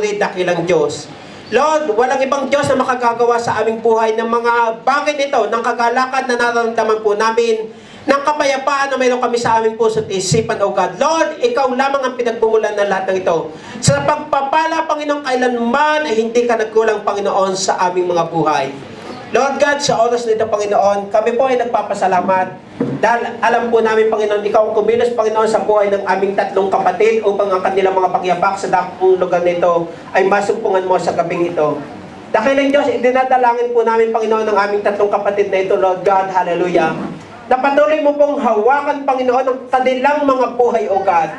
papuri, dakilang Diyos. Lord, walang ibang Diyos na makagagawa sa aming buhay ng mga bagay nito, ng kagalakan na nararamdaman po namin, ng kapayapaan na mayroon kami sa aming puso at isipan, O God. Lord, Ikaw lamang ang pinagbumulan ng lahat ng ito. Sa pagpapala, Panginoon, kailanman ay hindi ka nagkulang, Panginoon, sa aming mga buhay. Lord God, sa oras nito, Panginoon, kami po ay nagpapasalamat dahil alam po namin, Panginoon, Ikaw ang kumilos, Panginoon, sa buhay ng aming 3 kapatid upang ang kanilang mga pagyabak sa dakong lugar nito ay masumpungan mo sa gabing ito. Dakilang Diyos, idinadalangin po namin, Panginoon, ng aming 3 kapatid na ito, Lord God, hallelujah. Na patuloy mo pong hawakan, Panginoon, ang kanilang mga buhay, O God.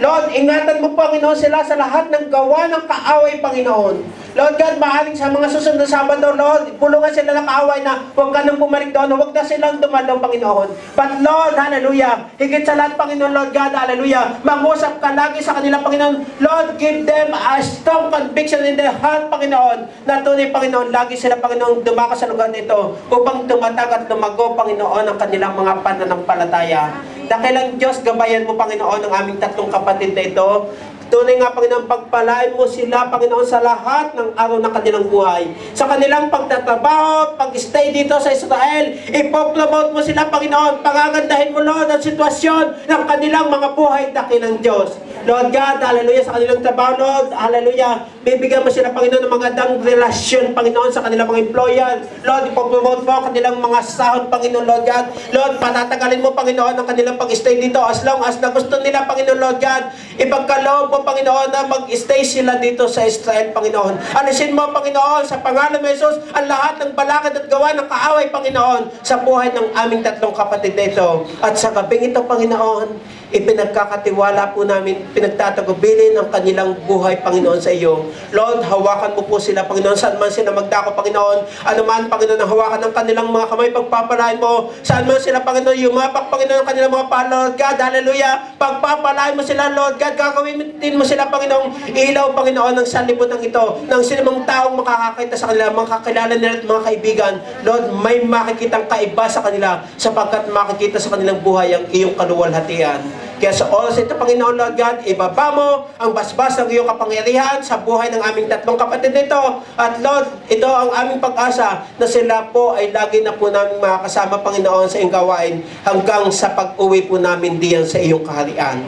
Lord, ingatan mo, Panginoon, sila sa lahat ng gawa ng kaaway, Panginoon. Lord God, maaaring sa mga susunod na Sabado, Lord, pulungan sila ng kaaway na huwag ka nang bumalik doon, huwag na silang dumalaw, Panginoon. But Lord, hallelujah, higit sa lahat, Panginoon, Lord God, hallelujah, mangusap ka lagi sa kanila, Panginoon. Lord, give them a strong conviction in their heart, Panginoon, na tunay, Panginoon, lagi sila, Panginoon, dumako sa lugar nito upang tumatag at lumago, Panginoon, ang kanilang mga pananampalataya. Dakilang Diyos, gabayan mo, Panginoon, ang aming 3 kapatid na ito. Tunay nga, Panginoon, pagpalain mo sila, Panginoon, sa lahat ng araw ng kanilang buhay. Sa kanilang pagtatrabaho, pag-stay dito sa Israel, ipopromote mo sila, Panginoon. Pangagandahin mo, Lord, ang sitwasyon ng kanilang mga buhay, dakilang Diyos. Lord God, hallelujah, sa kanilang trabaho, Lord, hallelujah, bibigyan mo sila, Panginoon, ng magandang relasyon, Panginoon, sa kanilang mga employer. Lord, ipopromote mo ang kanilang mga sahod, Panginoon, Lord God. Lord, patatagalin mo, Panginoon, ang kanilang pag-stay dito as long as na gusto nila, Panginoon, Lord God. Ipagkaloob mo, Panginoon, na mag-stay sila dito sa Israel, Panginoon. Alisin mo, Panginoon, sa pangalan ng Jesus, ang lahat ng balakid at gawa ng kaaway, Panginoon, sa buhay ng aming 3 kapatid na ito. At sa gabing ito, Panginoon, ipinagkakatiwala po namin, pinagtatagubilin ang kanilang buhay, Panginoon, sa iyo. Lord, hawakan mo po sila, Panginoon, saan man sila magdako, Panginoon. Ano man, Panginoon, ang hawakan ng kanilang mga kamay, pagpapalain mo. Saan man sila, Panginoon, yumapak, Panginoon, ang kanilang mga paa, Lord God, hallelujah. Pagpapalain mo sila, Lord God, gagawin din mo sila, Panginoon, ilaw, Panginoon, ng sanlibutan ito, ng sinumang taong makakakita sa kanila, makakilala nila at mga kaibigan. Lord, may makikitang kaiba sa kanila, sapagkat makikita sa kanilang buhay ang iyong kaluwalhatian. Kaya sa oras ito, Panginoon, Lord God, ibaba mo ang basbas ng iyong kapangyarihan sa buhay ng aming 3 kapatid nito. At Lord, ito ang aming pag-asa na sila po ay lagi na po namin makakasama, Panginoon, sa iyong gawain hanggang sa pag-uwi po namin diyan sa iyong kaharian.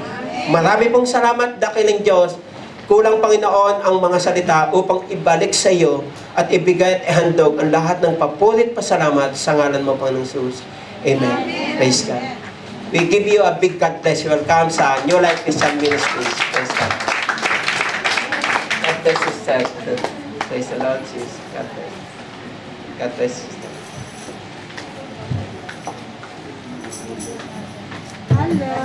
Marami pong salamat, dakilang Diyos. Kulang, Panginoon, ang mga salita upang ibalik sa iyo at ibigay at ihandog ang lahat ng papurit pasalamat sa ngalan mo, Panginoon Jesus. Amen. Praise God. We give you a big God bless. Welcome sa New Life Christian Ministries. Praise God. God bless you, sister. Praise the Lord, Jesus. God bless. God bless you, sister. Hello.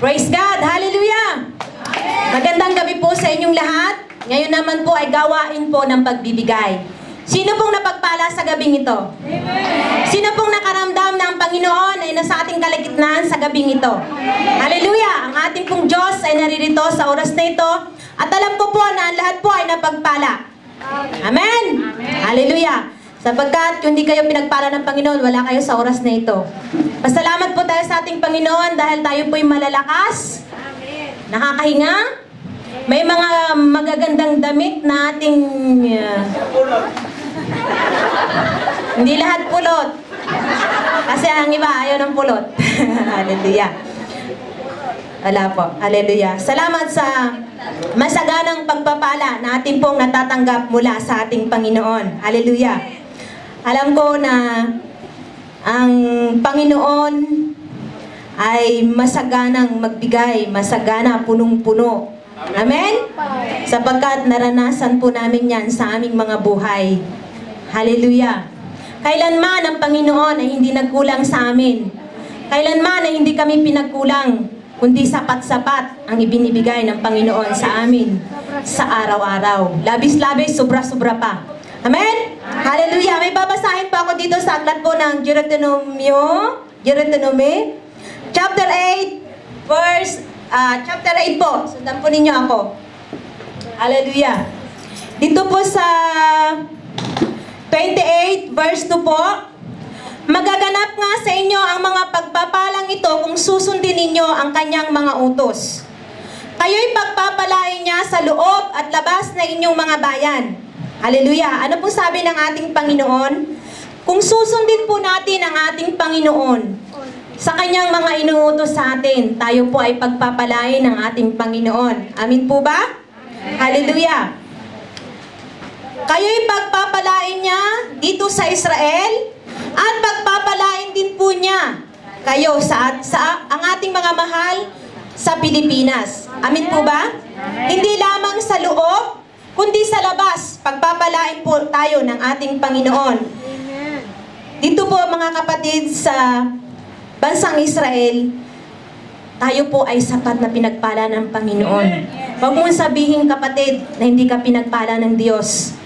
Praise God! Hallelujah! Magandang gabi po sa inyong lahat. Ngayon naman po ay gawain po ng pagbibigay. Sino pong napagpala sa gabing ito? Amen. Sino pong nakaramdam na ang Panginoon ay nasa ating kalagitnaan sa gabing ito? Hallelujah! Ang ating pong Diyos ay naririto sa oras na ito at alam ko po na ang lahat po ay napagpala. Amen! Amen. Hallelujah! Sapagkat kung hindi kayo pinagpala ng Panginoon, wala kayo sa oras na ito. Pasalamat po tayo sa ating Panginoon dahil tayo po'y malalakas, nakakahinga, may mga magagandang damit na ating... hindi lahat pulot. Kasi ang iba ayaw ng pulot. Hallelujah. Wala po. Hallelujah. Salamat sa masaganang pagpapala na ating pong natatanggap mula sa ating Panginoon. Hallelujah. Alam ko na ang Panginoon ay masaganang magbigay, masagana, punong-puno. Amen? Sapagkat naranasan po namin yan sa aming mga buhay. Hallelujah. Kailanman ang Panginoon ay hindi nagkulang sa amin. Kailanman ay hindi kami pinagkulang, kundi sapat-sapat ang ibinibigay ng Panginoon sa amin sa araw-araw. Labis-labis, sobra-sobra pa. Amen? Hallelujah. May babasahin pa ako dito sa aklat po ng Deuteronomy, chapter 8, chapter 8 po. Sundan po ninyo ako. Hallelujah. Dito po sa 28, verse 2 po. Magaganap nga sa inyo ang mga pagpapalang ito kung susundin ninyo ang kanyang mga utos. Kayo'y pagpapalain niya sa loob at labas na inyong mga bayan. Hallelujah! Ano po sabi ng ating Panginoon? Kung susundin po natin ang ating Panginoon sa kanyang mga inuutos sa atin, tayo po ay pagpapalain ng ating Panginoon. Amin po ba? Hallelujah! Kayo'y pagpapalain niya dito sa Israel at pagpapalain din po niya kayo sa ang ating mga mahal sa Pilipinas. Amin po ba? Hindi lamang sa loob, kundi sa labas. Pagpapalain po tayo ng ating Panginoon. Dito po mga kapatid sa bansang Israel, tayo po ay sapat na pinagpala ng Panginoon. Huwag mong sabihin kapatid na hindi ka pinagpala ng Diyos.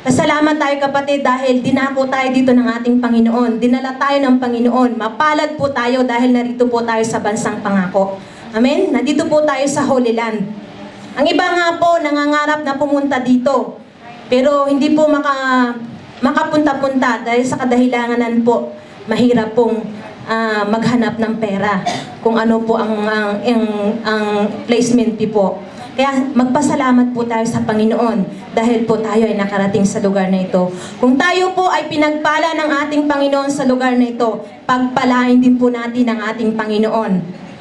Pasalamat tayo kapatid dahil dinako tayo dito ng ating Panginoon. Dinala tayo ng Panginoon. Mapalad po tayo dahil narito po tayo sa bansang pangako. Amen? Nandito po tayo sa Holy Land. Ang iba nga po nangangarap na pumunta dito. Pero hindi po makapunta-punta dahil sa kadahilanan po mahirap pong maghanap ng pera kung ano po ang placement fee po. Kaya magpasalamat po tayo sa Panginoon dahil po tayo ay nakarating sa lugar na ito. Kung tayo po ay pinagpala ng ating Panginoon sa lugar na ito, pagpalain din po natin ang ating Panginoon.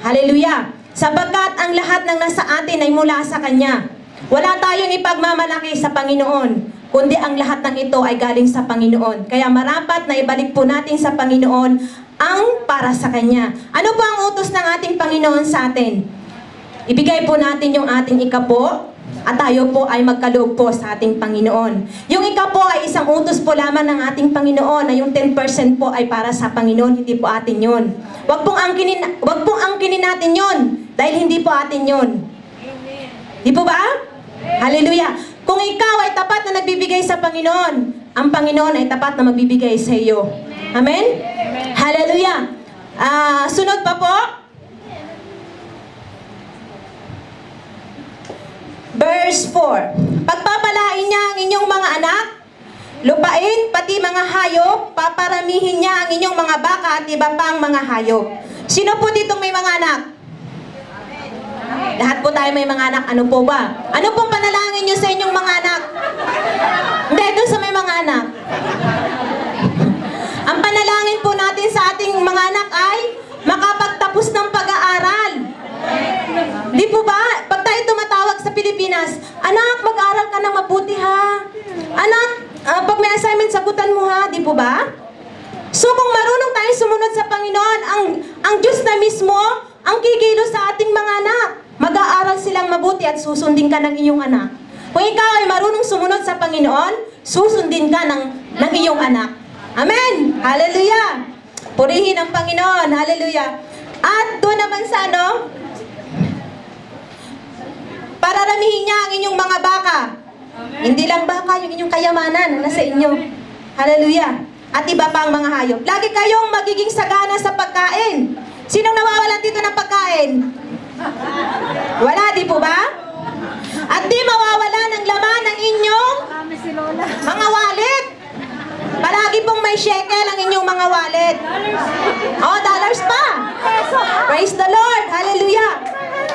Hallelujah! Sapagkat ang lahat ng nasa atin ay mula sa Kanya. Wala tayong ipagmamalaki sa Panginoon, kundi ang lahat ng ito ay galing sa Panginoon. Kaya marapat na ibalik po natin sa Panginoon ang para sa Kanya. Ano po ang utos ng ating Panginoon sa atin? Ibigay po natin yung ating ikapo at tayo po ay magkaloob po sa ating Panginoon. Yung ikapo ay isang utos po lamang ng ating Panginoon na yung 10% po ay para sa Panginoon, hindi po atin yun. Wag pong angkinin natin yun dahil hindi po atin yun. Di po ba? Hallelujah! Kung ikaw ay tapat na nagbibigay sa Panginoon, ang Panginoon ay tapat na magbibigay sa iyo. Amen? Hallelujah! Sunod pa po. Verse 4. Pagpapalain niya ang inyong mga anak, lupain, pati mga hayop, paparamihin niya ang inyong mga baka at iba pang mga hayop. Sino po ditong may mga anak? Lahat po tayo may mga anak. Ano po ba? Ano pong panalangin niyo sa inyong mga anak? Hindi, doon sa may mga anak. Ang panalangin po natin sa ating mga anak ay makapagtapos ng pag-aaral. Di po ba? Pag tayo tumatawag sa Pilipinas, anak, mag-aral ka ng mabuti ha. Anak, pag may assignment, sagutan mo ha. Di po ba? So kung marunong tayo sumunod sa Panginoon, ang Diyos na mismo, ang kikilos sa ating mga anak. Mag-aaral silang mabuti at susundin ka ng iyong anak. Kung ikaw ay marunong sumunod sa Panginoon, susundin ka ng iyong anak. Amen! Hallelujah! Purihin ang Panginoon. Hallelujah! At doon naman sa pararamihin niya ang inyong mga baka. Hindi lang baka, yung inyong kayamanan na nasa inyo. Hallelujah! At iba pang mga hayop. Lagi kayong magiging sagana sa pagkain. Sinong nawawalan dito ng pagkain? Wala, di po ba? At di mawawala ng laman ng inyong mga wallet. Palagi pong may shekel ang inyong mga wallet. Oh, dollars pa. Praise the Lord. Hallelujah.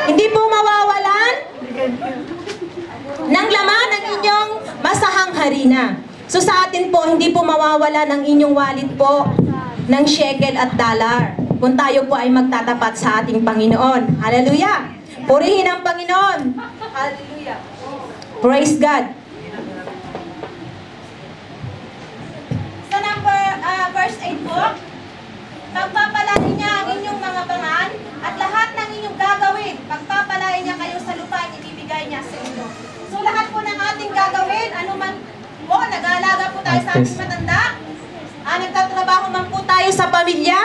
Hindi po mawawalan ng laman ng inyong masahang harina. So sa atin po, hindi po mawawala ng inyong wallet po ng shekel at dollar kung tayo po ay magtatapat sa ating Panginoon. Hallelujah! Purihin ang Panginoon. Hallelujah! Praise God! Sa verse 8 po, pagpapalain niya ang inyong mga bangan at lahat ng inyong gagawin. Pagpapalain niya kayo sa lupa at ibibigay niya sa inyo. So lahat po ng ating gagawin, ano man po, nag-aalaga po tayo sa ating matanda, nagtatrabaho man po tayo sa pamilya,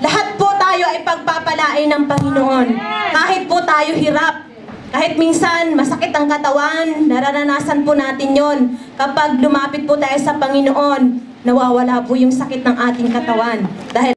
lahat po tayo ay pagpapalain ng Panginoon. Kahit po tayo hirap, kahit minsan masakit ang katawan, nararanasan po natin yon. Kapag lumapit po tayo sa Panginoon, nawawala po yung sakit ng ating katawan. Dahil